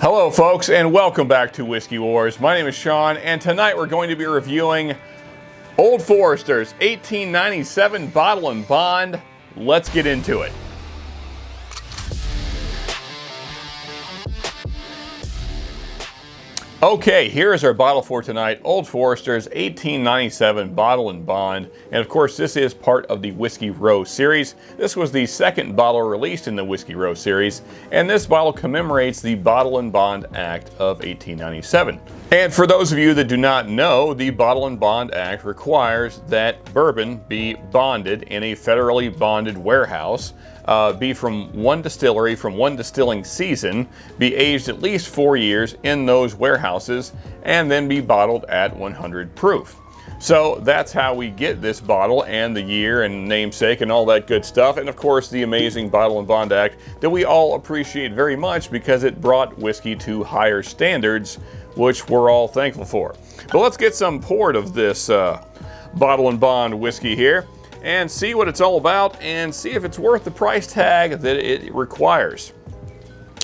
Hello folks, and welcome back to Whiskey Wars. My name is Sean, and tonight we're going to be reviewing Old Forester's 1897 Bottle and Bond. Let's get into it. Okay, here's our bottle for tonight, Old Forester's 1897 Bottle and Bond. And of course, this is part of the Whiskey Row series. This was the second bottle released in the Whiskey Row series, and this bottle commemorates the Bottle and Bond Act of 1897. And for those of you that do not know, the Bottle and Bond Act requires that bourbon be bonded in a federally bonded warehouse, be from one distillery, from one distilling season, be aged at least 4 years in those warehouses, and then be bottled at 100 proof. So that's how we get this bottle and the year and namesake and all that good stuff. And of course, the amazing Bottle and Bond Act that we all appreciate very much because it brought whiskey to higher standards, which we're all thankful for. But let's get some poured of this Bottle and Bond whiskey here and see what it's all about and see if it's worth the price tag that it requires.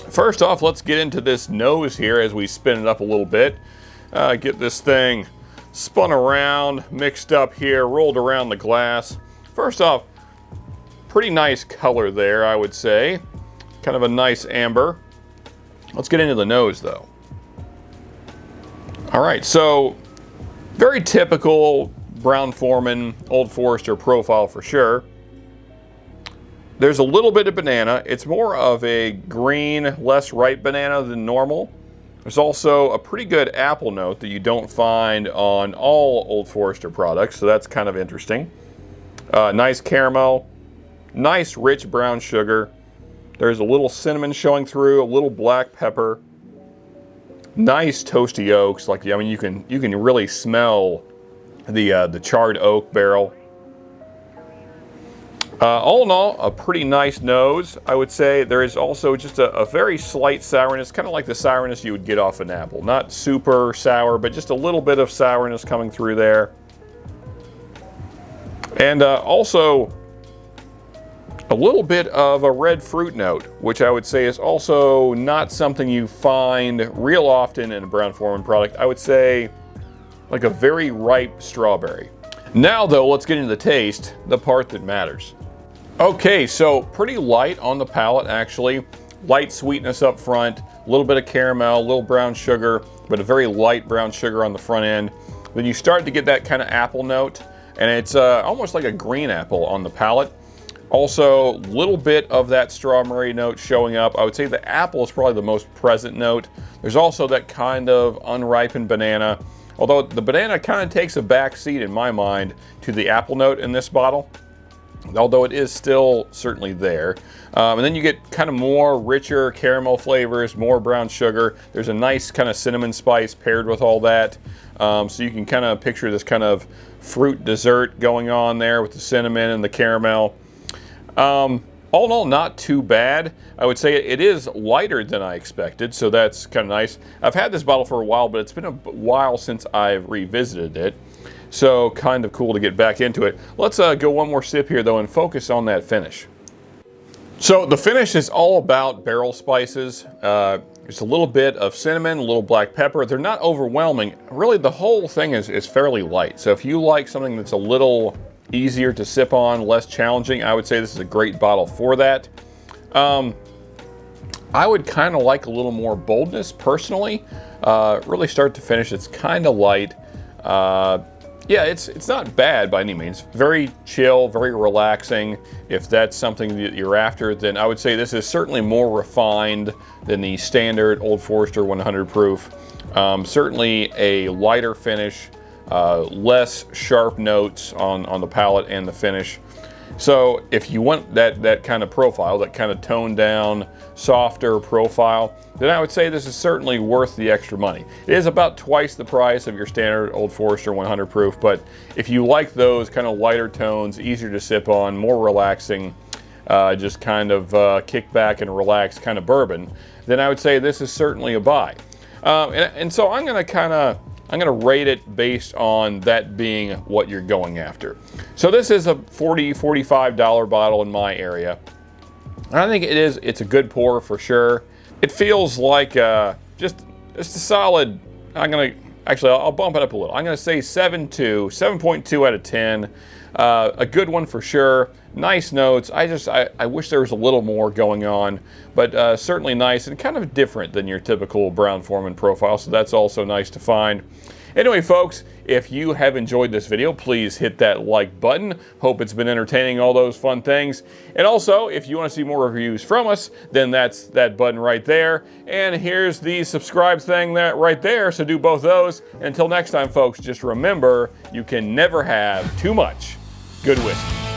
First off, let's get into this nose here as we spin it up a little bit. Get this thing spun around, mixed up here, rolled around the glass. First off, pretty nice color there, I would say. Kind of a nice amber. Let's get into the nose though. All right, so very typical Brown-Forman Old Forester profile for sure. There's a little bit of banana. It's more of a green, less ripe banana than normal. There's also a pretty good apple note that you don't find on all Old Forester products, so that's kind of interesting. Nice caramel, nice rich brown sugar. There's a little cinnamon showing through, a little black pepper. Nice toasty oaks. Like, I mean, you can really smell the charred oak barrel. All in all, a pretty nice nose, I would say. There is also just a very slight sourness, kind of like the sourness you would get off an apple. Not super sour, but just a little bit of sourness coming through there. And also a little bit of a red fruit note, which I would say is also not something you find real often in a Brown-Forman product. I would say like a very ripe strawberry. Now though, let's get into the taste, the part that matters. Okay, so pretty light on the palate actually. Light sweetness up front, a little bit of caramel, a little brown sugar, but a very light brown sugar on the front end. Then you start to get that kind of apple note, and it's almost like a green apple on the palate. Also, a little bit of that strawberry note showing up. I would say the apple is probably the most present note. There's also that kind of unripened banana, although the banana kind of takes a back seat in my mind to the apple note in this bottle, although it is still certainly there. And then you get kind of more richer caramel flavors, more brown sugar. There's a nice kind of cinnamon spice paired with all that. So you can kind of picture this kind of fruit dessert going on there with the cinnamon and the caramel. All in all, not too bad. I would say it is lighter than I expected, so that's kind of nice. I've had this bottle for a while, but it's been a while since I've revisited it. So kind of cool to get back into it. Let's go one more sip here though and focus on that finish. So the finish is all about barrel spices. There's a little bit of cinnamon, a little black pepper. They're not overwhelming. Really, the whole thing is fairly light. So if you like something that's a little easier to sip on, less challenging, I would say this is a great bottle for that. I would kind of like a little more boldness personally. Really start to finish, it's kind of light. Yeah, it's not bad by any means. Very chill, very relaxing. If that's something that you're after, then I would say this is certainly more refined than the standard Old Forester 100 proof. Certainly a lighter finish, less sharp notes on the palate and the finish. So if you want that kind of profile, that kind of toned down, softer profile, then I would say this is certainly worth the extra money. It is about twice the price of your standard Old Forester 100 proof, but if you like those kind of lighter tones, easier to sip on, more relaxing, just kind of kick back and relax kind of bourbon, then I would say this is certainly a buy. And so I'm gonna rate it based on that being what you're going after. So this is a $40, $45 bottle in my area. And I think it's a good pour for sure. It feels like just a solid, I'll bump it up a little. I'm gonna say 7.2 out of 10. A good one for sure. Nice notes. I wish there was a little more going on, but certainly nice and kind of different than your typical Brown-Forman profile, so that's also nice to find. Anyway, folks, if you have enjoyed this video, please hit that like button. Hope it's been entertaining, all those fun things. And also, if you want to see more reviews from us, then that's that button right there. And here's the subscribe thing right there, so do both those. And until next time, folks, just remember, you can never have too much good whiskey.